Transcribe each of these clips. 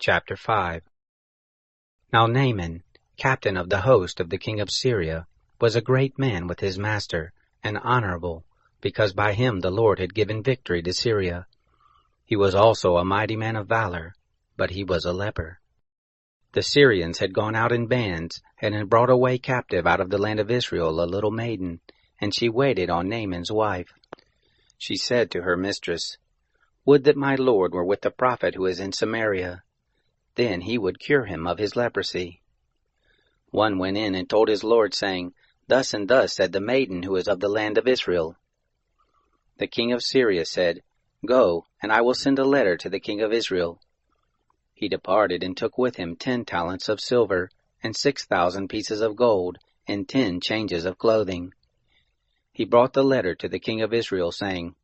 Chapter 5. Now Naaman, captain of the host of the king of Syria, was a great man with his master, and honorable, because by him the Lord had given victory to Syria. He was also a mighty man of valor, but he was a leper. The Syrians had gone out in bands, and had brought away captive out of the land of Israel a little maiden, and she waited on Naaman's wife. She said to her mistress, "Would that my Lord were with the prophet who is in Samaria. Then he would cure him of his leprosy." One went in and told his lord, saying, "Thus and thus said the maiden who is of the land of Israel." The king of Syria said, "Go, and I will send a letter to the king of Israel." He departed and took with him 10 talents of silver, and 6,000 pieces of gold, and 10 changes of clothing. He brought the letter to the king of Israel, saying,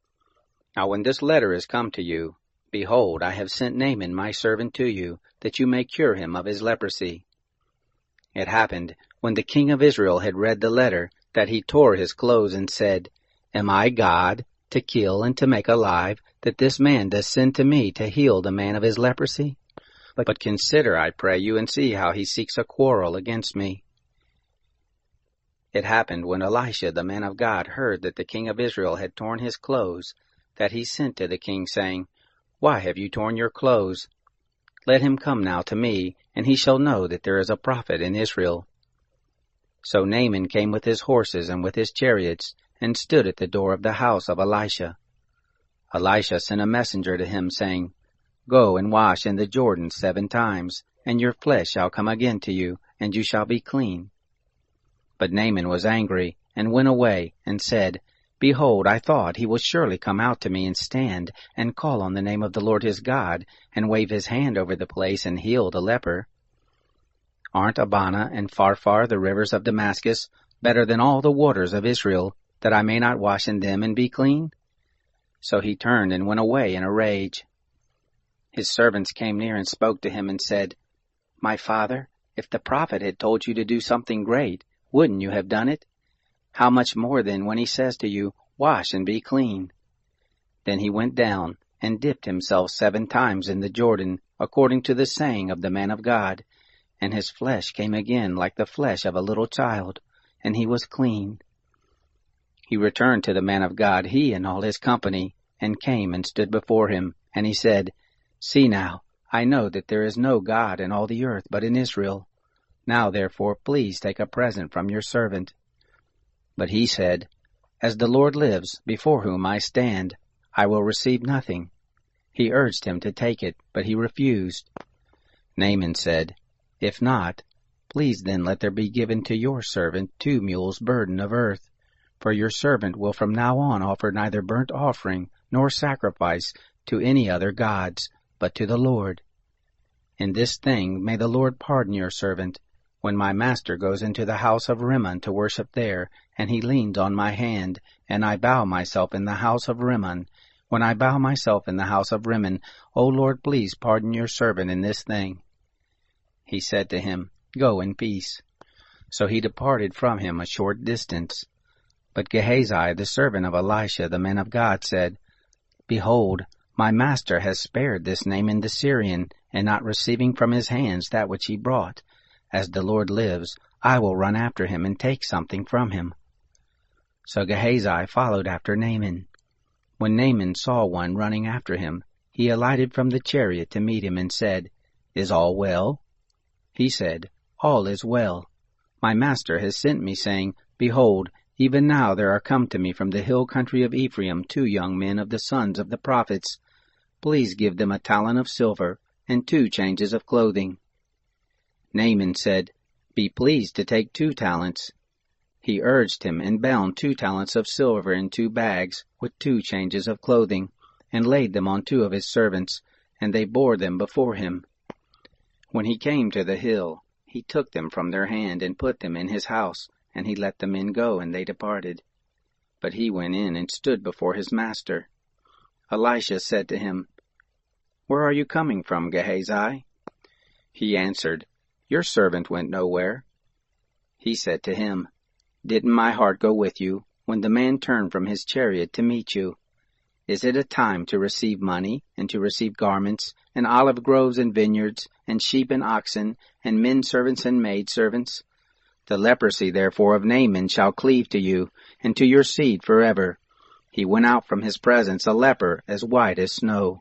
"Now when this letter is come to you, behold, I have sent Naaman my servant to you, that you may cure him of his leprosy." It happened, when the king of Israel had read the letter, that he tore his clothes and said, "Am I God, to kill and to make alive, that this man does send to me to heal the man of his leprosy? But consider, I pray you, and see how he seeks a quarrel against me." It happened, when Elisha the man of God heard that the king of Israel had torn his clothes, that he sent to the king, saying, "Why have you torn your clothes? Let him come now to me, and he shall know that there is a prophet in Israel." So Naaman came with his horses and with his chariots, and stood at the door of the house of Elisha. Elisha sent a messenger to him, saying, "Go and wash in the Jordan 7 times, and your flesh shall come again to you, and you shall be clean." But Naaman was angry, and went away, and said, "Behold, I thought he will surely come out to me and stand, and call on the name of the Lord his God, and wave his hand over the place and heal the leper. Aren't Abana and Pharpar, the rivers of Damascus, better than all the waters of Israel, that I may not wash in them and be clean?" So he turned and went away in a rage. His servants came near and spoke to him and said, "My father, if the prophet had told you to do something great, wouldn't you have done it? How much more then when he says to you, 'Wash and be clean'?" Then he went down and dipped himself 7 times in the Jordan, according to the saying of the man of God, and his flesh came again like the flesh of a little child, and he was clean. He returned to the man of God, he and all his company, and came and stood before him, and he said, "See now, I know that there is no God in all the earth but in Israel. Now therefore please take a present from your servant." But he said, "As the Lord lives, before whom I stand, I will receive nothing." He urged him to take it, but he refused. Naaman said, "If not, please then let there be given to your servant 2 mules' burden of earth, for your servant will from now on offer neither burnt offering nor sacrifice to any other gods, but to the Lord. In this thing may the Lord pardon your servant, when my master goes into the house of Rimmon to worship there, and he leans on my hand, and I bow myself in the house of Rimmon. When I bow myself in the house of Rimmon, O Lord, please pardon your servant in this thing." He said to him, "Go in peace." So he departed from him a short distance. But Gehazi, the servant of Elisha, the man of God, said, "Behold, my master has spared this Naaman the Syrian, and not receiving from his hands that which he brought. As the Lord lives, I will run after him and take something from him." So Gehazi followed after Naaman. When Naaman saw one running after him, he alighted from the chariot to meet him and said, "Is all well?" He said, "All is well. My master has sent me, saying, Behold, even now there are come to me from the hill country of Ephraim 2 young men of the sons of the prophets. Please give them a talent of silver and 2 changes of clothing." Naaman said, "Be pleased to take 2 talents. He urged him and bound 2 talents of silver in 2 bags with 2 changes of clothing, and laid them on 2 of his servants, and they bore them before him. When he came to the hill, he took them from their hand and put them in his house, and he let the men go, and they departed. But he went in and stood before his master. Elisha said to him, "Where are you coming from, Gehazi?" He answered, "Your servant went nowhere." He said to him, "Didn't my heart go with you, when the man turned from his chariot to meet you? Is it a time to receive money, and to receive garments, and olive groves and vineyards, and sheep and oxen, and men servants and maid servants? The leprosy therefore of Naaman shall cleave to you, and to your seed forever. He went out from his presence a leper as white as snow,